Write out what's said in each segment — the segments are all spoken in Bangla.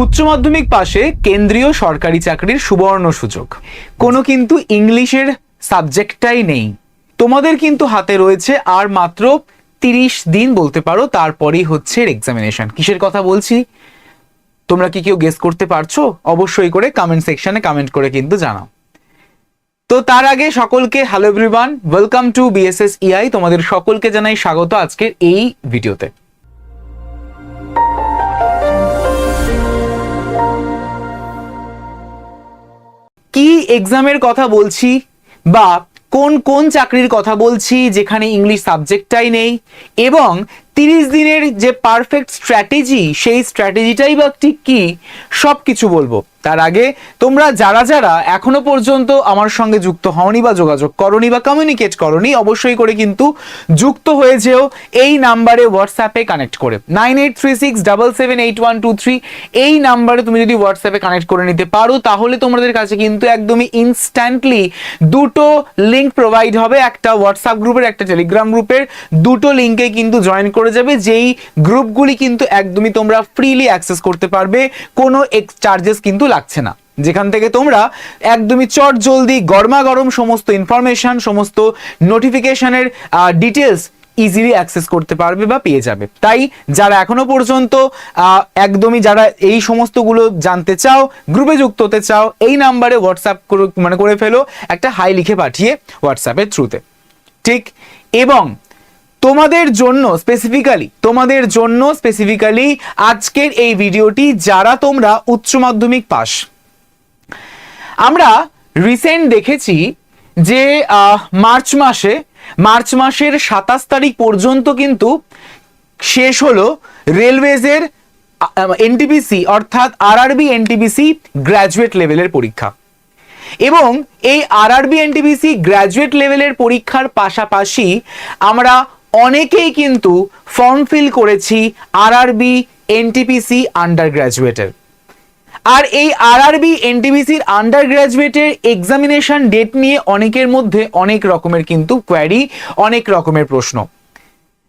উচ্চ মাধ্যমিক পাশে কেন্দ্রীয় সরকারি চাকরির সুবর্ণ সুযোগ। কোনো কিন্তু ইংলিশের সাবজেক্টটাই নেই। তোমাদের কিন্তু হাতে রয়েছে আর মাত্র 30 দিন বলতে পারো, তারপরেই হচ্ছে এক্সামিনেশন। কিসের কথা বলছি তোমরা কি কেউ গেস করতে পারছো? অবশ্যই করে কমেন্ট সেকশনে কমেন্ট করে কিন্তু জানাও। তো তার আগে সকলকে hello everyone, welcome to BSS EI. তোমাদের সকলকে জানাই স্বাগত আজকের এই ভিডিওতে। কি এক্সামের কথা বলছি বা কোন কোন চাকরির কথা বলছি যেখানে ইংলিশ সাবজেক্টটাই নেই, এবং 30 দিনের যে পারফেক্ট স্ট্র্যাটেজি, সেই স্ট্র্যাটেজিটাই বা ঠিক কি, সব কিছু বলবো। তার আগে তোমরা যারা যারা এখনো পর্যন্ত আমার সঙ্গে যুক্ত হওনি বা যোগাযোগ করনি বা কমিউনিকেট করনি, অবশ্যই করে কিন্তু যুক্ত হয়ে যেও এই নাম্বারে হোয়াটসঅ্যাপে কানেক্ট করে 9836778123। এই নাম্বারে তুমি যদি হোয়াটসঅ্যাপে কানেক্ট করে নিতে পারো, তাহলে তোমাদের কাছে কিন্তু একদমই ইনস্ট্যান্টলি দুটো লিঙ্ক প্রোভাইড হবে, একটা হোয়াটসঅ্যাপ গ্রুপের, একটা টেলিগ্রাম গ্রুপের। দুটো লিঙ্কে কিন্তু জয়েন করে যাবে, যেই গ্রুপগুলি কিন্তু একদমই তোমরা ফ্রিলি অ্যাক্সেস করতে পারবে, কোনো চার্জেস কিন্তু লাগছে না, যেখান থেকে তোমরা একদমই চট জলদি গরমা গরম সমস্ত ইনফরমেশন, সমস্ত নোটিফিকেশনের ডিটেলস ইজিলি অ্যাক্সেস করতে পারবে বা পেয়ে যাবে। তাই যারা এখনো পর্যন্ত একদমই যারা এই সমস্তগুলো জানতে চাও, গ্রুপে যুক্ত হতে চাও, এই নাম্বারে হোয়াটসঅ্যাপ করে ফেলো, একটা হাই লিখে পাঠিয়ে হোয়াটসঅ্যাপের থ্রুতে, ঠিক। এবং তোমাদের জন্য স্পেসিফিক্যালি আজকের এই ভিডিওটি, যারা তোমরা উচ্চ মাধ্যমিক পাস। আমরা রিসেন্ট দেখেছি যে মার্চ মাসের 27 তারিখ পর্যন্ত কিন্তু শেষ হলো রেলওয়েজের এনটিপিসি অর্থাৎ আরআরবি এনটিপিসি গ্র্যাজুয়েট লেভেলের পরীক্ষা। এবং এই আরআরবি এনটিপিসি গ্র্যাজুয়েট লেভেলের পরীক্ষার পাশাপাশি আমরা অনেকেই কিন্তু ফর্ম ফিল করেছি আরআরবি এনটিপিসি আন্ডার গ্র্যাজুয়েটের। আর এই আরআরবি এনটিপিসির আন্ডার গ্র্যাজুয়েটের এক্সামিনেশন ডেট নিয়ে অনেকের মধ্যে অনেক রকমের কিন্তু কোয়ারি, অনেক রকমের প্রশ্ন,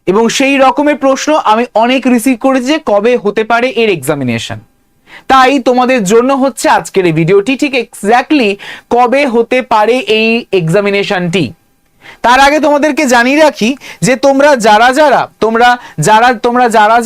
এবং সেই রকমের প্রশ্ন আমি অনেক রিসিভ করেছি যে কবে হতে পারে এর এক্সামিনেশন। তাই তোমাদের জন্য হচ্ছে আজকের এই ভিডিওটি, ঠিক এক্স্যাক্টলি কবে হতে পারে এই এক্সামিনেশনটি। তার আগে তোমাদেরকে জানিয়ে রাখি যে তোমরা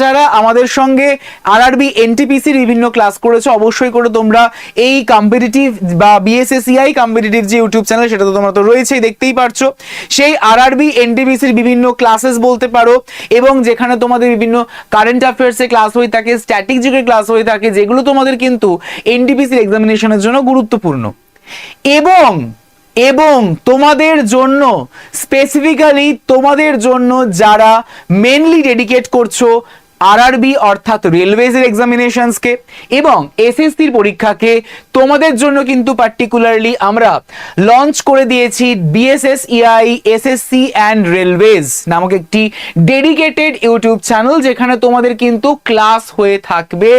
যারা আমাদের সঙ্গে আরআরবি এনটিপিসির বিভিন্ন ক্লাস করেছো, অবশ্যই করে তোমরা এই কম্পিটিটিভ বা বিএসএসইআই কম্পিটিটিভ যে ইউটিউব চ্যানেল, সেটা তো তোমরা তো রয়েছেই, দেখতেই পারছো। সেই আরআরবি এনটিপিসির বিভিন্ন ক্লাসেস বলতে পারো, এবং যেখানে তোমাদের বিভিন্ন কারেন্ট অ্যাফেয়ার্সে ক্লাস হয়ে থাকে, স্ট্যাটিক জিকের ক্লাস হয়ে থাকে, যেগুলো তোমাদের কিন্তু এনটিপিসির এক্সামিনেশনের জন্য গুরুত্বপূর্ণ। এবং তোমাদের জন্য স্পেসিফিক্যালি, তোমাদের জন্য যারা মেনলি ডেডিকেট করছো আরআরবি অর্থাৎ রেলওয়েজের এক্সামিনেশনসকে এবং এসএসসির পরীক্ষাকে, তোমাদের জন্য কিন্তু পার্টিকুলারলি আমরা লঞ্চ করে দিয়েছি বিএসএসইআই এসএসসি অ্যান্ড রেলওয়েজ নামক একটি ডেডিকেটেড ইউটিউব চ্যানেল, যেখানে তোমাদের কিন্তু ক্লাস হয়ে থাকবে,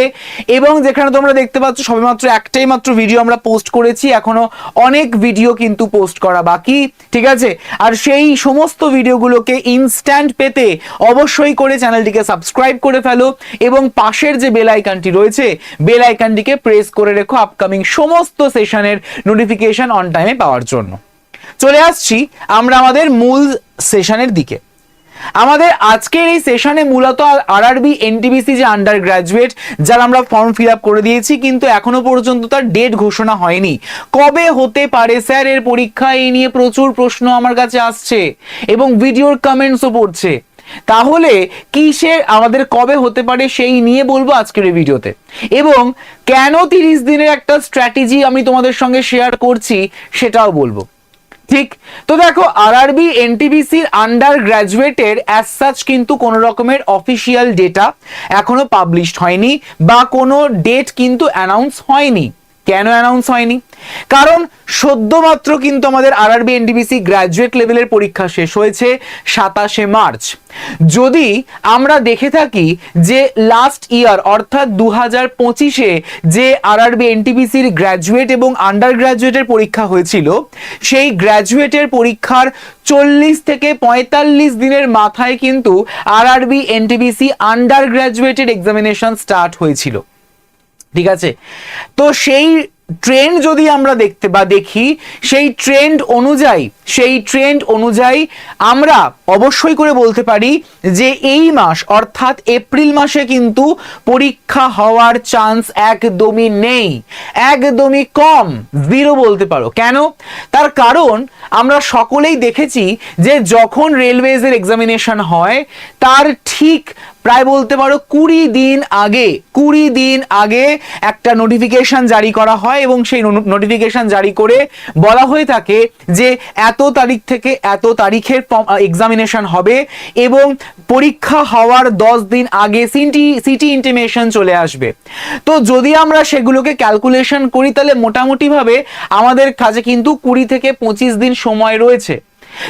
এবং যেখানে তোমরা দেখতে পাচ্ছ সবেমাত্র একটাই মাত্র ভিডিও আমরা পোস্ট করেছি, এখনো অনেক ভিডিও কিন্তু পোস্ট করা বাকি, ঠিক আছে। আর সেই সমস্ত ভিডিওগুলোকে ইনস্ট্যান্ট পেতে অবশ্যই করে চ্যানেলটিকে সাবস্ক্রাইব করে ফেলো, এবং পাশের যে বেল আইকনটি রয়েছে, বেল আইকনটিকে প্রেস করে রেখো আপকামিং সমস্ত সেশনের নোটিফিকেশন অন টাইমে পাওয়ার জন্য। চলে আসছি আমরা আমাদের মূল সেশনের দিকে। আমাদের আজকের এই সেশনে মূলত আরআরবি এনটিপিসি যে আন্ডার গ্র্যাজুয়েট, যারা আমরা ফর্ম ফিল আপ করে দিয়েছি, কিন্তু এখনো পর্যন্ত তার ডেট ঘোষণা হয়নি। কবে হতে পারে স্যার এর পরীক্ষা, এই নিয়ে প্রচুর প্রশ্ন আমার কাছে আসছে এবং ভিডিওর কমেন্টসও পড়ছে। তাহলে কিসের আমাদের কবে হতে পারে সেই নিয়ে বলবো আজকের এই ভিডিওতে, এবং কেন 30 দিনের একটা স্ট্র্যাটেজি আমি তোমাদের সঙ্গে শেয়ার করছি সেটাও বলবো, ঠিক। তো দেখো, আরআরবি এনটিপিসির আন্ডার গ্র্যাজুয়েটের অ্যাজ সাচ কিন্তু কোনো রকমের অফিসিয়াল ডেটা এখনো পাবলিশড হয়নি, বা কোনো ডেট কিন্তু অ্যানাউন্স হয়নি। কেন অ্যানাউন্স হয়নি? কারণ সদ্যমাত্র কিন্তু আমাদের আরআরবি এনটিপিসি গ্র্যাজুয়েট লেভেলের পরীক্ষা শেষ হয়েছে 27শে মার্চ। যদি আমরা দেখে থাকি যে লাস্ট ইয়ার অর্থাৎ 2025-এ যে আরআরবি এনটিপিসির গ্র্যাজুয়েট এবং আন্ডার গ্র্যাজুয়েটের পরীক্ষা হয়েছিল, সেই গ্র্যাজুয়েটের পরীক্ষার 40 থেকে 45 দিনের মাথায় কিন্তু আরআরবি এনটিপিসি আন্ডার গ্র্যাজুয়েটের এক্সামিনেশন স্টার্ট হয়েছিল। ঠিক আছে, তো সেই ট্রেন্ড যদি আমরা দেখি সেই ট্রেন্ড অনুযায়ী আমরা অবশ্যই করে বলতে পারি যে এই মাস অর্থাৎ এপ্রিল মাসে কিন্তু পরীক্ষা হওয়ার চান্স একদমই নেই, একদমই কম, 0 বলতে পারো। কেন? তার কারণ আমরা সকলেই দেখেছি যে যখন রেলওয়েজের এক্সামিনেশন হয় তার ঠিক প্রায় বলতে পারো 20 দিন আগে একটা নোটিফিকেশন জারি করা হয় এবং সেই নোটিফিকেশন জারি করে বলা হয়ে থাকে যে এত তারিখ থেকে এত তারিখের এক্সামিনেশন হবে এবং পরীক্ষা হওয়ার 10 দিন আগে সিটি ইন্টিমেশন চলে আসবে। তো যদি আমরা সেগুলোকে ক্যালকুলেশন করি তাহলে মোটামুটি ভাবে আমাদের কাছে কিন্তু 20 থেকে 25 দিন সময় রয়েছে।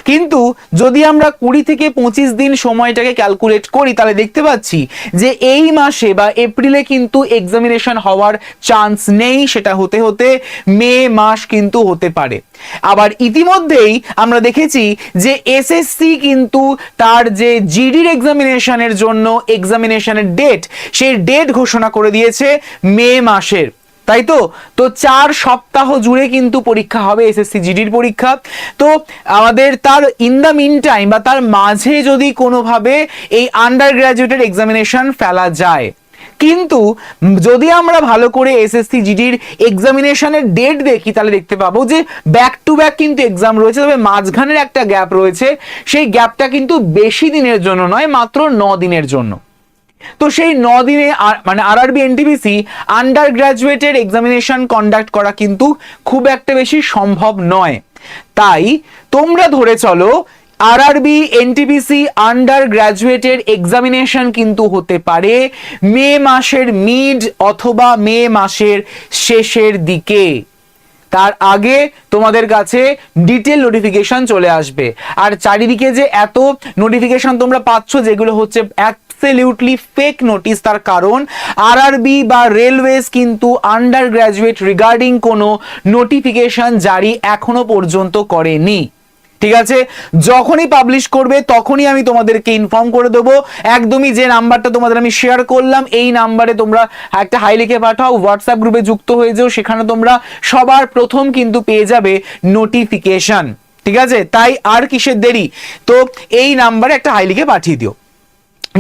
কিন্তু যদি আমরা 20 থেকে 25 দিন সময়টাকে ক্যালকুলেট করি তাহলে দেখতে পাচ্ছি যে এই মাসে বা এপ্রিলে কিন্তু এক্সামিনেশন হওয়ার চান্স নেই, সেটা হতে মে মাস কিন্তু হতে পারে। আবার ইতিমধ্যেই আমরা দেখেছি যে এসএসসি কিন্তু তার যে জিডির এক্সামিনেশনের জন্য এক্সামিনেশনের ডেট, সেই ডেট ঘোষণা করে দিয়েছে মে মাসের, তাই তো 4 সপ্তাহ জুড়ে কিন্তু পরীক্ষা হবে এসএসসি জিডির পরীক্ষা। তো আমাদের তার ইন দ্য মিন টাইম বা তার মাঝে যদি কোনোভাবে এই আন্ডার গ্রাজুয়েটেড এক্সামিনেশন ফেলা যায়, কিন্তু যদি আমরা ভালো করে এসএসসি জিডির এক্সামিনেশনের ডেট দেখি তাহলে দেখতে পাবো যে ব্যাক টু ব্যাক কিন্তু এক্সাম রয়েছে, তবে মাঝখানের একটা গ্যাপ রয়েছে, সেই গ্যাপটা কিন্তু বেশি দিনের জন্য নয়, মাত্র 9 দিনের জন্য। তো সেই 9 দিনে মানে আরআরবি এনটিপিসি আন্ডার গ্রাজুয়েটের এক্সামিনেশন কন্ডাক্ট করা কিন্তু খুব একটা বেশি সম্ভব নয়। তাই তোমরা ধরে চলো আরআরবি এনটিপিসি আন্ডার গ্রাজুয়েটের এক্সামিনেশন কিন্তু হতে পারে মে মাসের মিড অথবা মে মাসের শেষের দিকে। তার আগে তোমাদের কাছে ডিটেল নোটিফিকেশন চলে আসবে। আর চারিদিকে যে এত নোটিফিকেশন তোমরা পাচ্ছ যেগুলো হচ্ছে অ্যাবসলিউটলি ফেক নোটিশ, তার কারণ আরআরবি বা রেলওয়েজ কিন্তু আন্ডার গ্রাজুয়েট রিগার্ডিং কোনো নোটিফিকেশন জারি এখনো পর্যন্ত করেনি। ঠিক আছে, যখনই পাবলিশ করবে তখনই আমি তোমাদেরকে ইনফর্ম করে দেবো। একদমই যে নাম্বারটা তোমাদের আমি শেয়ার করলাম এই নাম্বারে তোমরা একটা হাই লিখে পাঠাও, হোয়াটসঅ্যাপ গ্রুপে যুক্ত হয়ে যাও, সেখানে তোমরা সবার প্রথম কিন্তু পেয়ে যাবে নোটিফিকেশন। ঠিক আছে, তাই আর কিসের দেরি, তো এই নাম্বারে একটা হাই লিখে পাঠিয়ে দিও।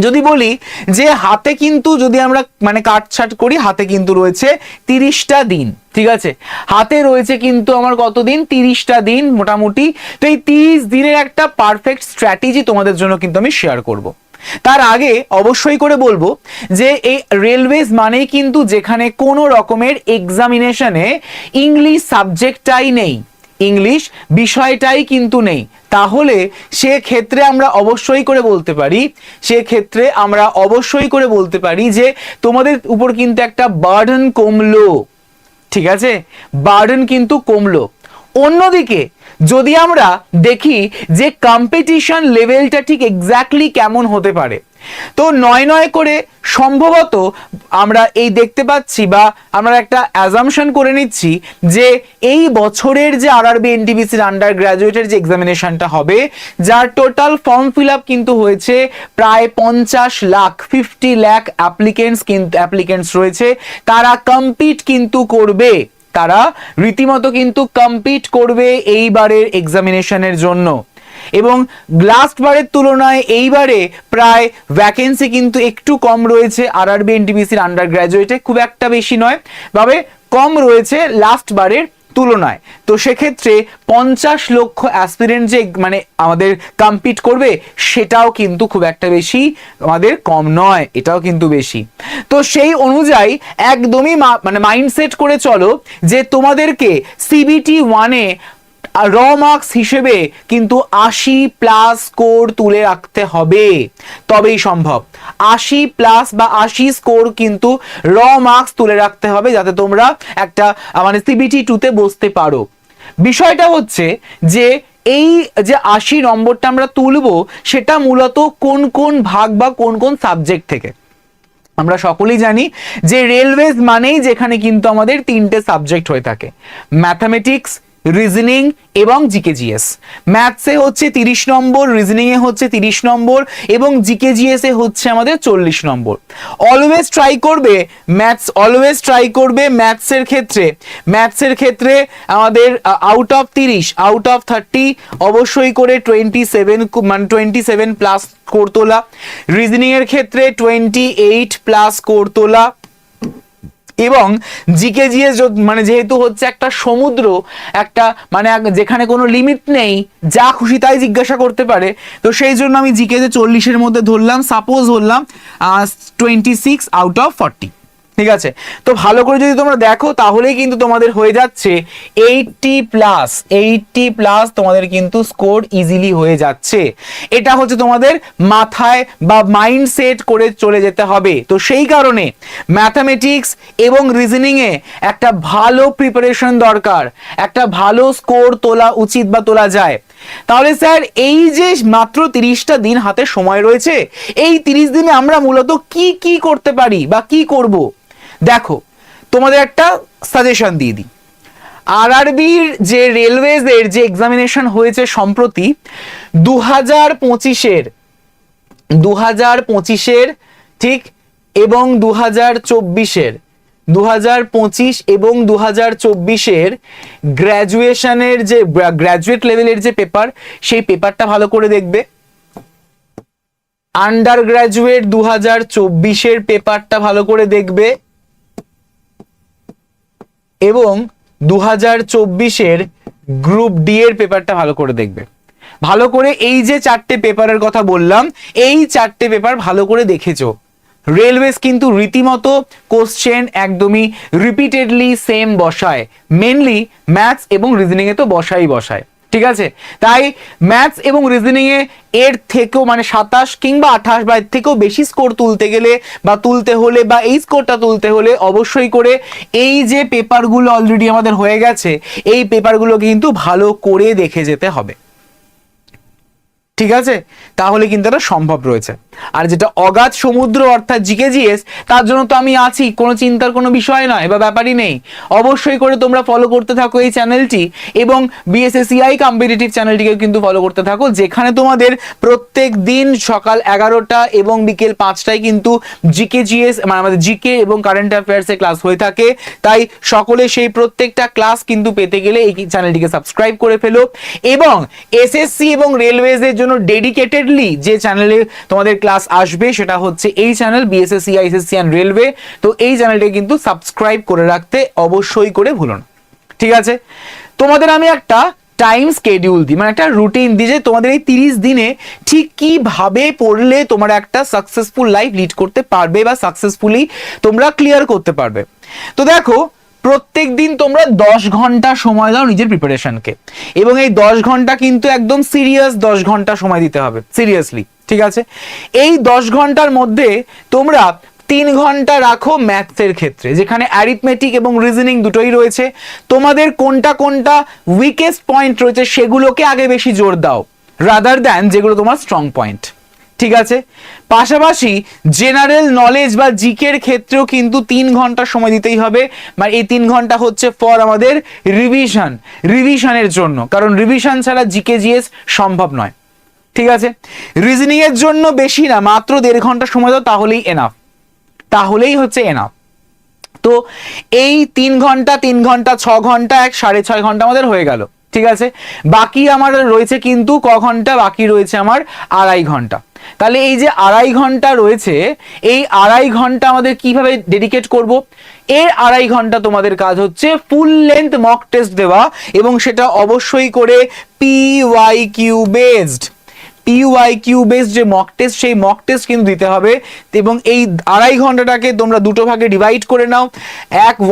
যদি বলি যে হাতে কিন্তু যদি আমরা মানে কাটছাট করি, হাতে কিন্তু রয়েছে 30টা দিন। ঠিক আছে, হাতে রয়েছে কিন্তু আমার কতদিন, 30টা দিন মোটামুটি। তো এই 30 দিনের একটা পারফেক্ট স্ট্র্যাটেজি তোমাদের জন্য কিন্তু আমি শেয়ার করব। তার আগে অবশ্যই করে বলবো যে এই রেলওয়েজ মানেই কিন্তু যেখানে কোনো রকমের এক্সামিনেশনে ইংলিশ সাবজেক্টটাই নেই, ইংলিশ বিষয়টাই কিন্তু নেই, তাহলে সে ক্ষেত্রে আমরা অবশ্যই করে বলতে পারি যে তোমাদের উপর কিন্তু একটা বার্ডেন কমলো। ঠিক আছে, বার্ডেন কিন্তু কমলো। অন্যদিকে যদি আমরা দেখি যে কম্পিটিশন লেভেলটা ঠিক এক্স্যাক্টলি কেমন হতে পারে, তো নয় করে সম্ভবত আমরা এই দেখতে পাচ্ছি বা আমরা একটা অ্যাজাম্পশন করে নিচ্ছি যে এই বছরের যে আরআরবি এনটিপিসির আন্ডার গ্রাজুয়েটের যে এক্সামিনেশনটা হবে, যার টোটাল ফর্ম ফিল আপ কিন্তু হয়েছে প্রায় 50 লাখ 50 লাখ অ্যাপ্লিকেন্টস রয়েছে, তারা কম্পিট কিন্তু করবে, তারা রীতিমতো কিন্তু কম্পিট করবে এইবারের এক্সামিনেশনের জন্য। এবং লাস্ট বারের তুলনায় এইবারে প্রায় ভ্যাকেন্সি কিন্তু একটু কম রয়েছে আরআরবি এনটিপিসির আন্ডার গ্রাজুয়েটে, খুব একটা বেশি নয়, তবে কম রয়েছে লাস্ট বারের তুলনায়। তো সেক্ষেত্রে 50 লক্ষ অ্যাসপিরেন্ট যে মানে আমাদের কম্পিট করবে সেটাও কিন্তু খুব একটা বেশি আমাদের কম নয়, এটাও কিন্তু বেশি। তো সেই অনুযায়ী একদমই মানে মাইন্ডসেট করে চলো যে তোমাদেরকে সিবিটি 1-এ র মার্কস হিসেবে কিন্তু 80+ স্কোর তুলে রাখতে হবে, তবেই সম্ভব। 80+ বা 80 স্কোর কিন্তু র মার্কস তুলে রাখতে হবে যাতে তোমরা একটা মানে সিবিটি 2-তে বসতে পারো। বিষয়টা হচ্ছে যে এই যে 80 নম্বরটা আমরা তুলবো সেটা মূলত কোন কোন ভাগ বা কোন কোন সাবজেক্ট থেকে। আমরা সকলেই জানি যে রেলওয়েজ মানেই যেখানে কিন্তু আমাদের 3টে সাবজেক্ট হয়ে থাকে, ম্যাথামেটিক্স, রিজনিং এবং জিকে জিএস। ম্যাথসে হচ্ছে 30 নম্বর, রিজনিং এ হচ্ছে 30 নম্বর এবং জিকে জিএস এ হচ্ছে আমাদের 40 নম্বর। অলওয়েজ ট্রাই করবে ম্যাথসের ক্ষেত্রে আমাদের আউট অফ 30 আউট অফ 30 অবশ্যই করে 27 প্লাস স্কোর তোলা। রিজনিং এর ক্ষেত্রে 28 প্লাস স্কোর তোলা। এবং জিকে জিএস মানে যেহেতু হচ্ছে একটা সমুদ্র, একটা মানে যেখানে কোনো লিমিট নেই, যা খুশি তাই জিজ্ঞাসা করতে পারে, তো সেই জন্য আমি জিকে যে 40-এর মধ্যে ধরলাম, সাপোজ ধরলাম 26 আউট অফ 40। ঠিক আছে, তো ভালো করে যদি তোমরা দেখো তাহলেই কিন্তু তোমাদের হয়ে যাচ্ছে 80 প্লাস তোমাদের কিন্তু স্কোর ইজিলি হয়ে যাচ্ছে। এটা হচ্ছে তোমাদের মাথায় বা মাইন্ড সেট করে চলে যেতে হবে। তো সেই কারণে ম্যাথামেটিক্স এবং রিজনিং এ একটা ভালো প্রিপারেশন দরকার, একটা ভালো স্কোর তোলা উচিত বা তোলা যায়। তাহলে স্যার এই যে মাত্র 30টা দিন হাতে সময় রয়েছে, এই 30 দিনে আমরা মূলত কি কি করতে পারি বা কি করব? দেখো, তোমাদের একটা সাজেশন দিয়ে দিই। আরআরবির যে রেলওয়েজের যে এক্সামিনেশন হয়েছে সম্প্রতি 2025-এর ঠিক, এবং 2025 এবং 2024-এর গ্র্যাজুয়েশনের যে গ্র্যাজুয়েট লেভেলের যে পেপার, সেই পেপারটা ভালো করে দেখবে। আন্ডার গ্র্যাজুয়েট 2024-এর পেপারটা ভালো করে দেখবে এবং 2024-এর গ্রুপ ডি এর পেপারটা ভালো করে দেখবে। ভালো করে এই যে 4টে পেপারের কথা বললাম, এই 4টে পেপার ভালো করে দেখেছো। রেলওয়েজ কিন্তু রীতিমতো কোশ্চেন একদমই রিপিটেডলি সেম বসায়, মেনলি ম্যাথস এবং রিজনিং এ তো বসায়। ঠিক আছে, তাই ম্যাথস এবং রিজনিং এ এর থেকেও মানে 27 কিংবা 28 বা এর থেকেও বেশি স্কোর তুলতে হলে বা এই স্কোরটা তুলতে হলে অবশ্যই করে এই যে পেপারগুলো অলরেডি আমাদের হয়ে গেছে, এই পেপারগুলো কিন্তু ভালো করে দেখে যেতে হবে। ঠিক আছে, তাহলে কিন্তু এটা সম্ভব রয়েছে। আর যেটা অগাধ সমুদ্র অর্থাৎ জিকে জিএস, তার জন্য তো আমি আছি, কোনো চিন্তার কোনো বিষয় নয় বা ব্যাপারই নেই। অবশ্যই করে তোমরা ফলো করতে থাকো এই চ্যানেলটি এবং বিএসএসসিআই কম্পিটিটিভ চ্যানেলটিকে কিন্তু ফলো করতে থাকো, যেখানে তোমাদের প্রত্যেক দিন সকাল 11টা এবং বিকেল 5টায় কিন্তু জিকে জিএস মানে আমাদের জিকে এবং কারেন্ট অ্যাফেয়ার্সের ক্লাস হয়ে থাকে। তাই সকলে সেই প্রত্যেকটা ক্লাস কিন্তু পেতে গেলে এই চ্যানেলটিকে সাবস্ক্রাইব করে ফেলো এবং এসএসসি এবং রেলওয়েজের জন্য ডেডিকেটেডলি যে চ্যানেলে তোমাদের ক্লাস আসবে সেটা হচ্ছে এই চ্যানেল বিএসএসসি, আইএসএসসি এন্ড রেলওয়ে। তো এই চ্যানেলটাকে কিন্তু সাবস্ক্রাইব করে রাখতে অবশ্যই করে ভুলো না। ঠিক আছে, তোমাদের আমি একটা টাইম স্কেডিউল দিই, মানে একটা রুটিন দিই যে তোমাদের এই 30 দিনে ঠিক কিভাবে পড়লে তোমরা একটা সাকসেসফুল লাইফ লিড করতে পারবে বা সাকসেসফুলি তোমরা ক্লিয়ার করতে পারবে। তো দেখো, প্রত্যেক দিন তোমরা 10 ঘন্টা সময় দাও নিজের প্রিপারেশনকে, এবং এই 10 ঘন্টা কিন্তু একদম সিরিয়াস 10 ঘন্টা সময় দিতে হবে, সিরিয়াসলি। ঠিক আছে, এই 10 ঘন্টার মধ্যে তোমরা 3 ঘন্টা রাখো ম্যাথসের ক্ষেত্রে, যেখানে অ্যারিথমেটিক এবং রিজনিং দুটোই রয়েছে। তোমাদের কোনটা উইকেস্ট পয়েন্ট রয়েছে সেগুলোকে আগে বেশি জোর দাও, রাদার দ্যান যেগুলো তোমার স্ট্রং পয়েন্ট। ঠিক আছে, পাশাপাশি জেনারেল নলেজ বা জিকের ক্ষেত্রেও কিন্তু 3 ঘন্টা সময় দিতেই হবে। মানে এই 3 ঘন্টা হচ্ছে ফর আমাদের রিভিশনের জন্য, কারণ রিভিশন ছাড়া জিকে জিএস সম্ভব নয়। ঠিক আছে, রিজনিং এর জন্য বেশি না, মাত্র 1.5 ঘন্টা সময় দাও, তাহলেই হচ্ছে এনাফ। তো এই 3 ঘন্টা 6 ঘন্টা 6.5 ঘন্টা আমাদের হয়ে গেল। ঠিক আছে, বাকি আমার রয়েছে কিন্তু ক ঘন্টা, বাকি রয়েছে আমার 2.5 ঘন্টা। তাহলে এই যে 2.5 ঘন্টা রয়েছে, এই 2.5 ঘন্টা আমাদের কিভাবে ডেডিকেট করব? এর 2.5 ঘন্টা তোমাদের কাজ হচ্ছে ফুল লেন্থ মক টেস্ট দেওয়া, এবং সেটা অবশ্যই করে পিওয়াইকিউ বেসড যে মক টেস্ট, সেই মক টেস্ট কিন্তু দিতে হবে। এবং এই 2.5 ঘন্টাটাকে তোমরা দুটো ভাগে ডিভাইড করে নাও।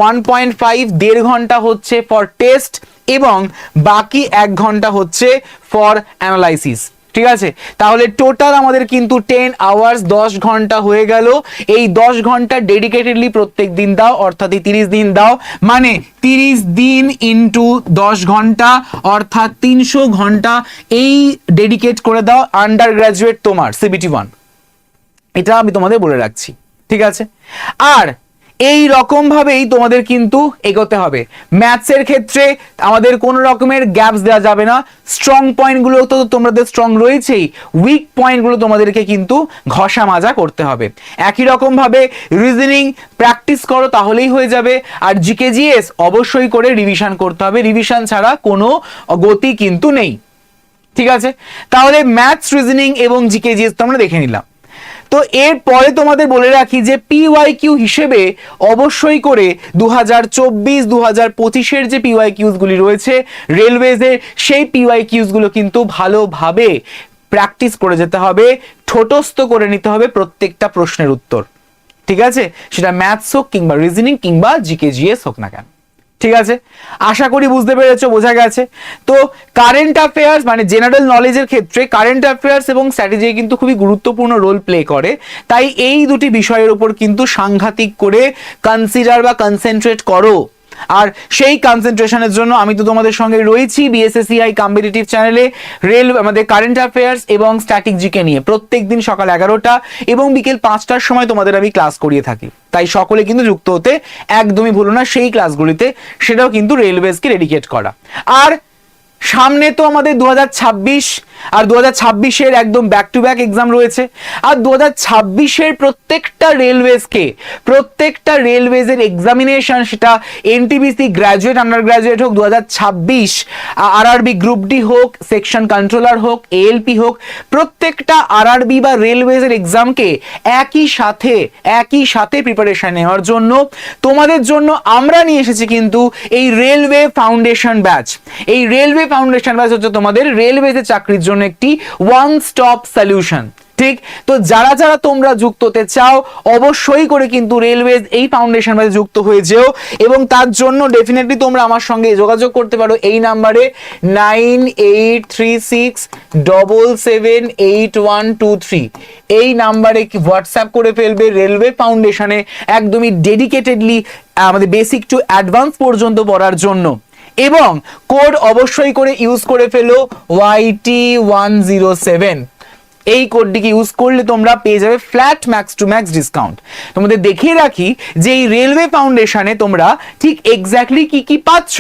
1.5 1.5 ঘন্টা হচ্ছে ফর টেস্ট এবং বাকি 1 ঘন্টা হচ্ছে ফর অ্যানালাইসিস। ঠিক আছে, তাহলে টোটাল আমাদের কিন্তু 10 আওয়ার্স 10 ঘন্টা হয়ে গেল। এই 10 ঘন্টা ডেডিকেটেডলি প্রত্যেক দিন দাও, অর্থাৎ 30 দিন দাও, মানে 30 দিন ইন্টু 10 ঘন্টা অর্থাৎ 300 ঘন্টা এই ডেডিকেট করে দাও আন্ডার গ্রাজুয়েট তোমার CBT 1। এটা আমি তোমাদের বলে রাখছি। ঠিক আছে, আর এই রকম ভাবেই তোমাদের কিন্তু এগোতে হবে। ম্যাথসের ক্ষেত্রে আমাদের কোনো রকমের গ্যাপস দেওয়া যাবে না। স্ট্রং পয়েন্টগুলো তো তোমাদের স্ট্রং রয়েছেই, উইক পয়েন্টগুলো তোমাদেরকে কিন্তু ঘষা মাজা করতে হবে। একই রকম ভাবে রিজনিং প্র্যাকটিস করো, তাহলেই হয়ে যাবে। আর জিকে জিএস অবশ্যই করে রিভিশন করতে হবে, রিভিশন ছাড়া কোনো গতি কিন্তু নেই। ঠিক আছে, তাহলে ম্যাথস, রিজনিং এবং জিকে জিএস তো আমরা দেখে নিলাম। তো এরপরে তোমাদের বলে রাখি যে পিওয়াইকিউ হিসেবে অবশ্যই করে 2024-2025 যে পিওয়াইকিউস গুলি রয়েছে রেলওয়েজের, সেই পিওয়াইকিউস গুলো কিন্তু ভালোভাবে প্র্যাকটিস করে যেতে হবে, ঠোঁটস্থ করে নিতে হবে প্রত্যেকটা প্রশ্নের উত্তর। ঠিক আছে, সেটা ম্যাথস হোক কিংবা রিজনিং কিংবা জিকে জিএস হোক না কেন। ঠিক আছে, আশা করি বুঝতে পেরেছো, বোঝা গেছে। তো কারেন্ট অ্যাফেয়ার্স মানে জেনারেল নলেজের ক্ষেত্রে কারেন্ট অ্যাফেয়ার্স এবং স্ট্র্যাটেজি কিন্তু খুবই গুরুত্বপূর্ণ রোল প্লে করে, তাই এই দুটি বিষয়ের উপর কিন্তু সাংঘাতিক করে কনসিডার বা কনসেন্ট্রেট করো। আর সেই কনসেন্ট্রেশনের জন্য আমি তো তোমাদের সঙ্গে রয়েছি বিএসএসসিআই কম্পিটিটিভ চ্যানেলে, আমাদের কারেন্ট অ্যাফেয়ার্স এবং স্ট্যাটিক জিকে নিয়ে প্রত্যেকদিন সকাল 11টা এবং বিকেল 5টার সময় তোমাদের আমি ক্লাস করিয়ে থাকি। তাই সকলে কিন্তু যুক্ত হতে একদমই ভুলো না সেই ক্লাসগুলিতে, সেটাও কিন্তু রেলওয়েজকে ডেডিকেট করা। আর সামনে তো আমাদের 2026 আর 2026-এর একদম ব্যাক টু ব্যাক এক্সাম রয়েছে। আর 2026-এর প্রত্যেকটা রেলওয়েজের এক্সামিনেশন, সেটা এনটিপিসি গ্র্যাজুয়েট, আন্ডার গ্র্যাজুয়েট হোক, 2026 আরআরবি গ্রুপ ডি হোক, সেকশন কন্ট্রোলার হোক, এএলপি হোক, প্রত্যেকটা আরআরবি বা রেলওয়েজের এক্সামকে একই সাথে প্রিপারেশন নেওয়ার জন্য তোমাদের জন্য আমরা নিয়ে এসেছি কিন্তু এই রেলওয়ে ফাউন্ডেশন ব্যাচ। এই রেলওয়ে ফাউন্ডেশন ব্যাচ হচ্ছে তোমাদের রেলওয়েতে চাকরির জন্য একটি ওয়ান স্টপ সলিউশন। ঠিক, তো যারা তোমরা যুক্ত হতে চাও অবশ্যই করে কিন্তু রেলওয়েজ এই ফাউন্ডেশন ব্যাচে যুক্ত হয়ে যেও, এবং তার জন্য ডেফিনেটলি তোমরা আমার সঙ্গে যোগাযোগ করতে পারো এই নাম্বারে 9836778123। এই নাম্বারে হোয়াটসঅ্যাপ করে ফেলবে। রেলওয়ে ফাউন্ডেশনে একদমই ডেডিকেটেডলি আমাদের বেসিক টু অ্যাডভান্স পর্যন্ত পড়ার জন্য, এবং কোড অবশ্যই করে ইউজ করে ফেলো YT107। এই কোডটিকে ইউজ করলে তোমরা পেয়ে যাবে flat max to max discount. তোমাদের দেখিয়ে রাখি যে এই রেলওয়ে ফাউন্ডেশনে তোমরা ঠিক এক্স্যাক্টলি কি পাচ্ছ।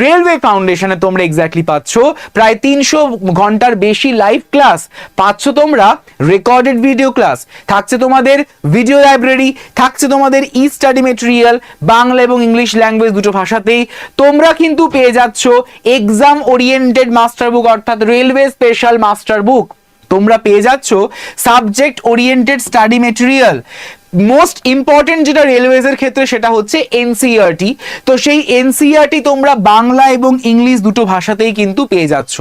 রেলওয়ে ফাউন্ডেশনে তোমরা এক্স্যাক্টলি পাচ্ছ প্রায় 300 ঘন্টার বেশি লাইভ ক্লাস, পাচ্ছ তোমরা রেকর্ডেড ভিডিও ক্লাস, থাকছে তোমাদের ভিডিও লাইব্রেরি, থাকছে তোমাদের ই স্টাডি মেটেরিয়াল বাংলা এবং ইংলিশ ল্যাঙ্গুয়েজ দুটো ভাষাতেই। তোমরা কিন্তু পেয়ে যাচ্ছ এক্সাম ওরিয়েন্টেড মাস্টার বুক অর্থাৎ রেলওয়ে স্পেশাল মাস্টার বুক। তোমরা পেয়ে যাচ্ছ subject oriented study material. Most important যেটা রেলওয়েজের ক্ষেত্রে সেটা হচ্ছে এনসিইআরটি। তো সেই এনসিইআরটি তোমরা বাংলা এবং ইংলিশ দুটো ভাষাতেই কিন্তু পেয়ে যাচ্ছ।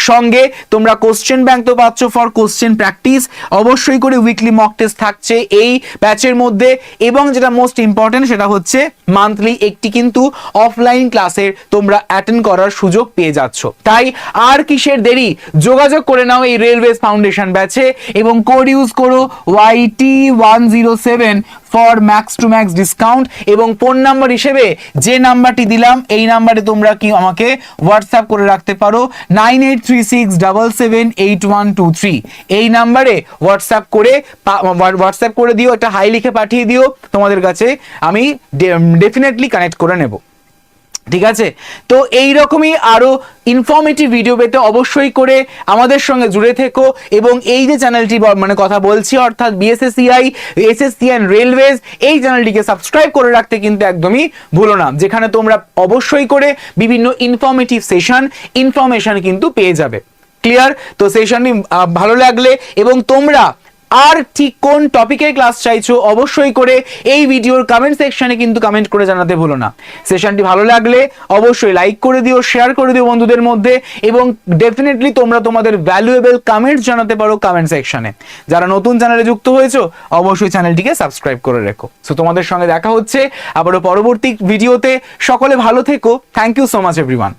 সঙ্গে তোমরা কোশ্চেন ব্যাংক তো পাচ্ছ ফর কোশ্চেন প্র্যাকটিস, অবশ্যই করে উইকলি মক টেস্ট থাকছে এই ব্যাচের মধ্যে, এবং যেটা মোস্ট ইম্পর্টেন্ট সেটা হচ্ছে মান্থলি একটি কিন্তু অফলাইন ক্লাসের তোমরা অ্যাটেন্ড করার সুযোগ পেয়ে যাচ্ছ। তাই আর কিসের দেরি, যোগাযোগ করে নাও এই রেলওয়েজ ফাউন্ডেশন ব্যাচে এবং কোড ইউজ করো YT107 for max to max discount. এবং ফোন নাম্বার হিসেবে যে নাম্বারটি দিলাম এই নাম্বারে তোমরা কি আমাকে হোয়াটসঅ্যাপ করে রাখতে পারো 9836778123। এই নাম্বারে হোয়াটসঅ্যাপ করে দিও, একটা হাই লিখে পাঠিয়ে দিও, তোমাদের কাছে আমি ডেফিনেটলি কানেক্ট করে নেব। ঠিক আছে, তো এইরকমই আরো ইনফরমেটিভ ভিডিও পেতে অবশ্যই করে আমাদের সঙ্গে জুড়ে থেকো, এবং এই যে চ্যানেলটি মানে কথা বলছি অর্থাৎ বিএসএসসিআই, এসএসসি এন্ড রেলওয়েজ, এই চ্যানেলটিকে সাবস্ক্রাইব করে রাখতে কিন্তু একদমই ভুলো না, যেখানে তোমরা অবশ্যই করে বিভিন্ন ইনফরমেটিভ ইনফরমেশন কিন্তু পেয়ে যাবে। ক্লিয়ার? তো সেশনটি ভালো লাগলে এবং তোমরা আর ঠিক কোন টপিকের ক্লাস চাইছো অবশ্যই করে এই ভিডিওর কমেন্ট সেকশনে কিন্তু কমেন্ট করে জানাতে ভুলো না। সেশনটি ভালো লাগলে অবশ্যই লাইক করে দিও, শেয়ার করে দিও বন্ধুদের মধ্যে, এবং ডেফিনেটলি তোমরা তোমাদের ভ্যালুয়েবল কমেন্টস জানাতে পারো কমেন্ট সেকশনে। যারা নতুন চ্যানেলে যুক্ত হয়েছো অবশ্যই চ্যানেলটিকে সাবস্ক্রাইব করে রেখো। সো তোমাদের সঙ্গে দেখা হচ্ছে আবারও পরবর্তী ভিডিওতে। সকলে ভালো থেকো। Thank you so much everyone.